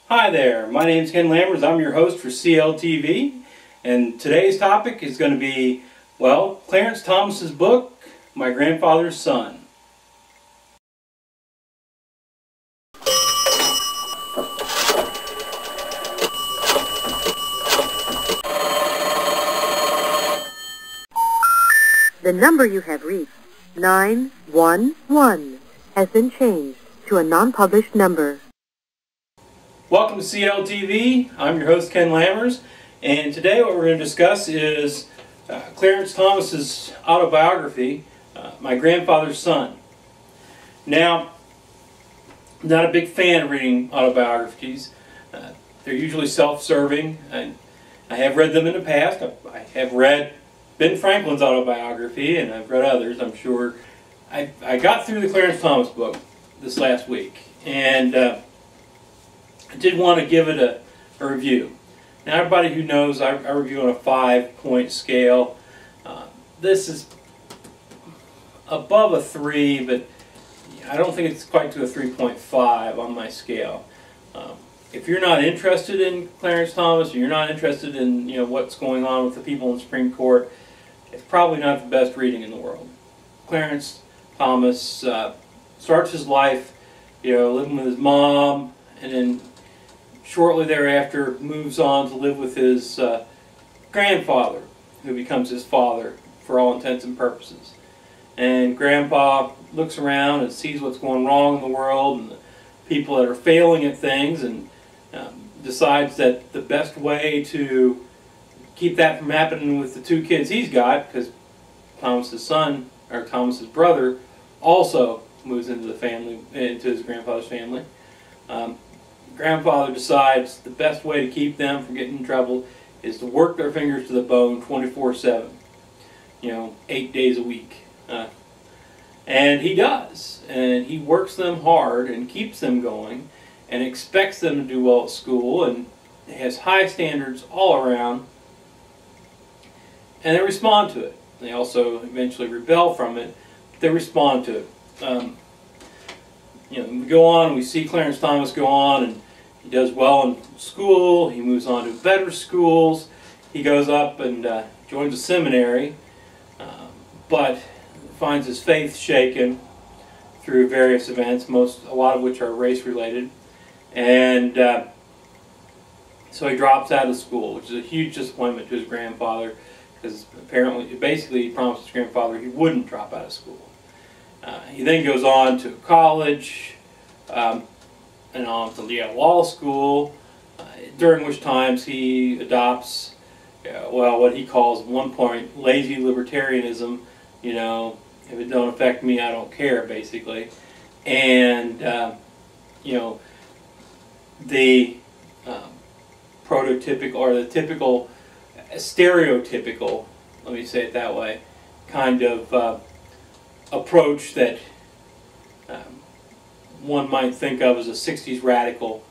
Hi there, my name is Ken Lammers. I'm your host for Cltv, and today's topic is going to be, well, Clarence Thomas's book, My Grandfather's Son. The number you have reached, 911, has been changed to a non-published number. Welcome to Cltv. I'm your host Ken Lammers, and today what we're going to discuss is Clarence Thomas's autobiography, My Grandfather's Son. Now, I'm not a big fan of reading autobiographies. They're usually self-serving, and I have read them in the past. I have read Ben Franklin's autobiography, and I've read others, I'm sure. I got through the Clarence Thomas book this last week, and I did want to give it a review. Now, everybody who knows, I review on a 5-point scale. This is above a 3, but I don't think it's quite to a 3.5 on my scale. If you're not interested in Clarence Thomas, or you're not interested in what's going on with the people in the Supreme Court, it's probably not the best reading in the world. Clarence Thomas starts his life, living with his mom, and then shortly thereafter moves on to live with his grandfather, who becomes his father for all intents and purposes. And Grandpa looks around and sees what's going wrong in the world and the people that are failing at things, and decides that the best way to keep that from happening with the two kids he's got, because Thomas's son, or Thomas's brother, also moves into the family, into his grandfather's family. Grandfather decides the best way to keep them from getting in trouble is to work their fingers to the bone 24/7, 8 days a week. And he does, and he works them hard and keeps them going and expects them to do well at school, and has high standards all around, and they respond to it. They also eventually rebel from it, but they respond to it. We go on, we see Clarence Thomas go on, and he does well in school. He moves on to better schools. He goes up and joins a seminary, but finds his faith shaken through various events, a lot of which are race-related. And so he drops out of school, which is a huge disappointment to his grandfather, because basically he promised his grandfather he wouldn't drop out of school. He then goes on to college, and on to Yale Law School, during which times he adopts, what he calls at one point lazy libertarianism. If it don't affect me, I don't care, basically. And the prototypical, or the typical, stereotypical, let me say it that way, kind of approach that one might think of as a 60s radical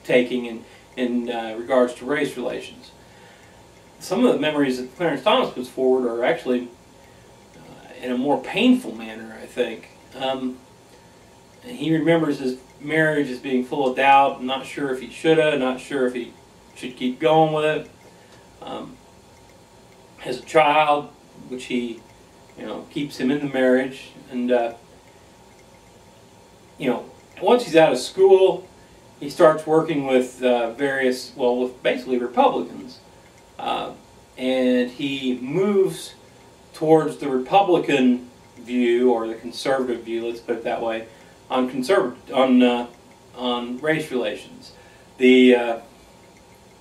taking in regards to race relations. Some of the memories that Clarence Thomas puts forward are actually in a more painful manner, I think. He remembers his marriage as being full of doubt, not sure if he should have, not sure if he should keep going with it. Has a child, which he, keeps him in the marriage, and once he's out of school, he starts working with with basically Republicans, and he moves towards the Republican view, or the conservative view, let's put it that way, on race relations.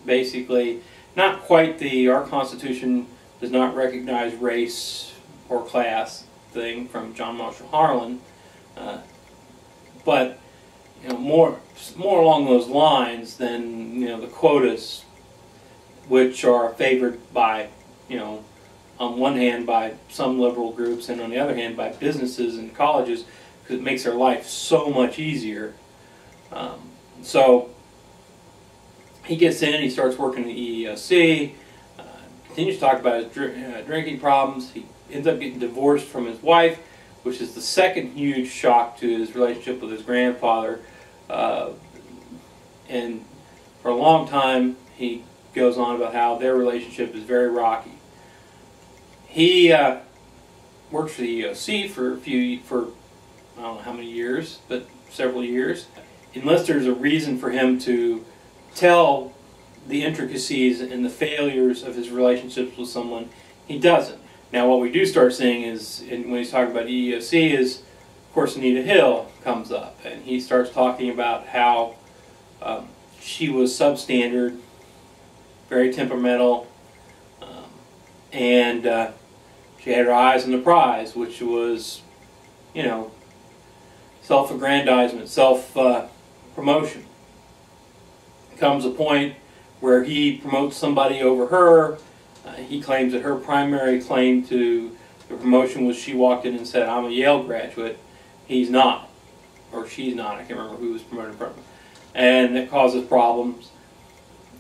Basically, not quite our Constitution does not recognize race or class thing from John Marshall Harlan, but more along those lines than the quotas, which are favored by on one hand by some liberal groups, and on the other hand by businesses and colleges, because it makes their life so much easier. So he gets in, he starts working at the EEOC, continues to talk about his drinking problems. He ends up getting divorced from his wife, which is the second huge shock to his relationship with his grandfather. and for a long time he goes on about how their relationship is very rocky. He worked for the EOC for I don't know how many years, but several years. Unless there's a reason for him to tell the intricacies and the failures of his relationships with someone, he doesn't. Now what we do start seeing is, when he's talking about EEOC, is of course Anita Hill comes up, and he starts talking about how she was substandard, very temperamental, and she had her eyes on the prize, which was, you know, self-aggrandizement, self-promotion. Comes a point where he promotes somebody over her. He claims that her primary claim to the promotion was she walked in and said, "I'm a Yale graduate." He's not, or she's not. I can't remember who was promoted from him. And it causes problems.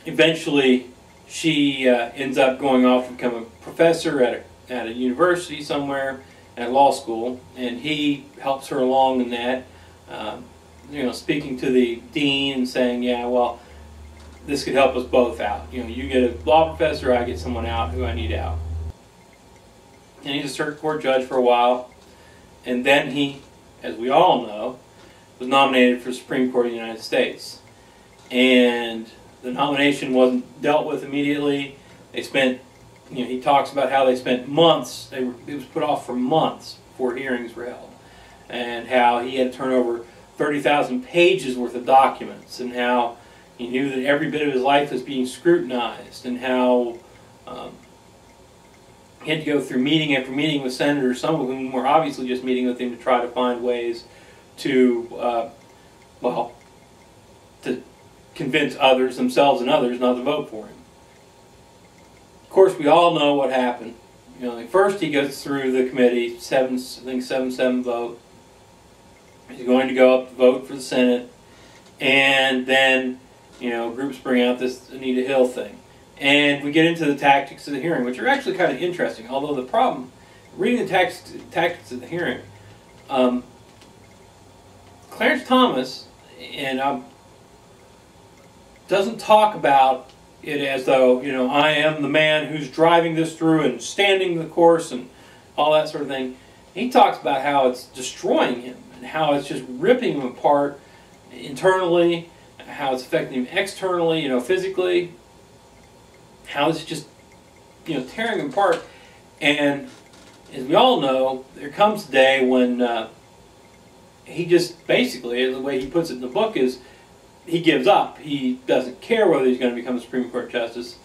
Eventually, she ends up going off to become a professor at a university somewhere, at law school, and he helps her along in that, you know, speaking to the dean and saying, yeah, well, this could help us both out. You know, you get a law professor, I get someone out who I need out. And he's a circuit court judge for a while, and then he, as we all know, was nominated for the Supreme Court of the United States. And the nomination wasn't dealt with immediately. They spent, you know, he talks about how they spent months, it was put off for months before hearings were held, and how he had to turn over 30,000 pages worth of documents, and how he knew that every bit of his life was being scrutinized, and how he had to go through meeting after meeting with senators, some of whom were obviously just meeting with him to try to find ways to, well, to convince others, themselves and others, not to vote for him. Of course, we all know what happened. You know, first he goes through the committee, I think 7-7 vote. He's going to go up to vote for the Senate, and then, you know, groups bring out this Anita Hill thing. And we get into the tactics of the hearing, which are actually kind of interesting, although the problem, reading the tactics of the hearing, Clarence Thomas doesn't talk about it as though, you know, I am the man who's driving this through and standing the course and all that sort of thing. He talks about how it's destroying him and how it's just ripping him apart internally, how it's affecting him externally, you know, physically, how it's just, you know, tearing him apart. And as we all know, there comes a day when he just basically, the way he puts it in the book is, he gives up. He doesn't care whether he's going to become a Supreme Court justice.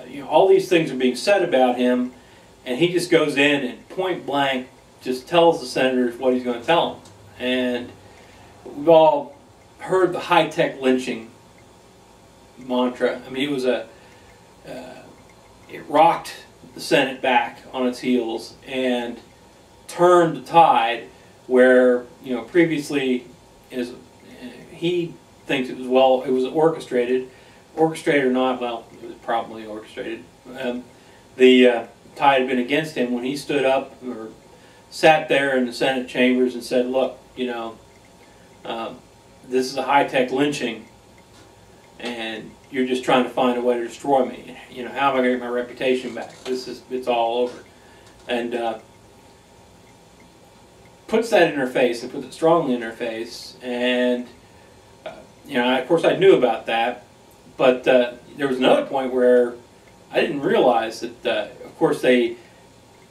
You know, all these things are being said about him, and he just goes in and point blank just tells the senators what he's going to tell them. And we've all heard the high-tech lynching mantra. I mean, it was it rocked the Senate back on its heels and turned the tide where, you know, previously he thinks it was orchestrated or not. Well, it was probably orchestrated. The tide had been against him when he stood up or sat there in the Senate chambers and said, look, you know, this is a high-tech lynching, and you're just trying to find a way to destroy me. You know, how am I going to get my reputation back? It's all over. And puts that in her face, and puts it strongly in her face. And you know, of course, I knew about that, but there was another point where I didn't realize that. Of course, they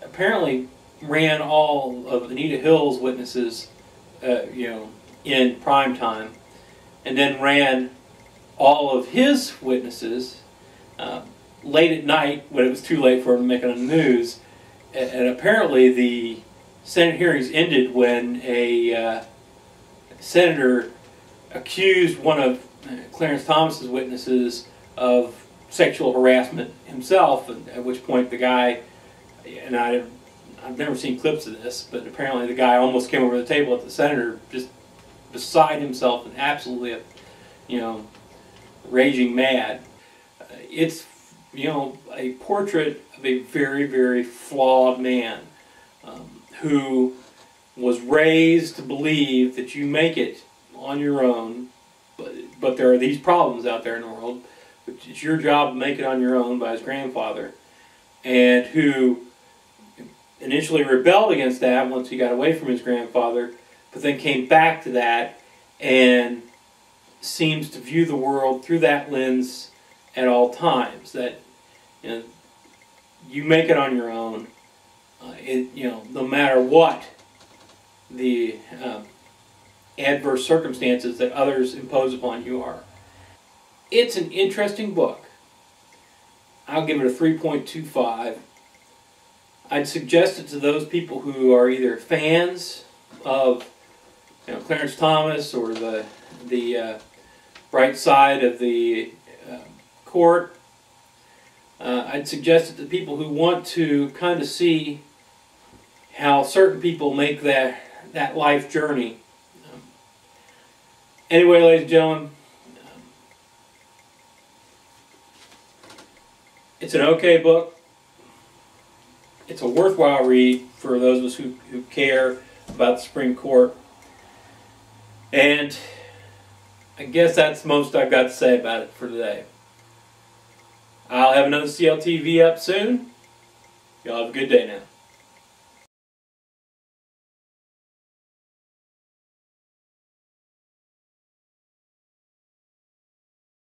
apparently ran all of Anita Hill's witnesses, you know, in prime time, and then ran all of his witnesses late at night when it was too late for him to make it on the news. And apparently, the Senate hearings ended when a senator accused one of Clarence Thomas's witnesses of sexual harassment himself, at which point the guy, and I've never seen clips of this, but apparently the guy almost came over the table at the senator, just beside himself and absolutely, you know, raging mad. It's, you know, a portrait of a very, very flawed man who was raised to believe that you make it on your own, but there are these problems out there in the world, which it's your job to make it on your own by his grandfather, and who initially rebelled against that once he got away from his grandfather, but then came back to that and seems to view the world through that lens at all times. That, you know, you make it on your own. No matter what the adverse circumstances that others impose upon you are. It's an interesting book. I'll give it a 3.25. I'd suggest it to those people who are either fans of Clarence Thomas or the bright side of the court. I'd suggest it to people who want to kind of see how certain people make that life journey. Anyway, ladies and gentlemen, it's an okay book. It's a worthwhile read for those of us who care about the Supreme Court. And I guess that's most I've got to say about it for today. I'll have another CLTV up soon. Y'all have a good day now.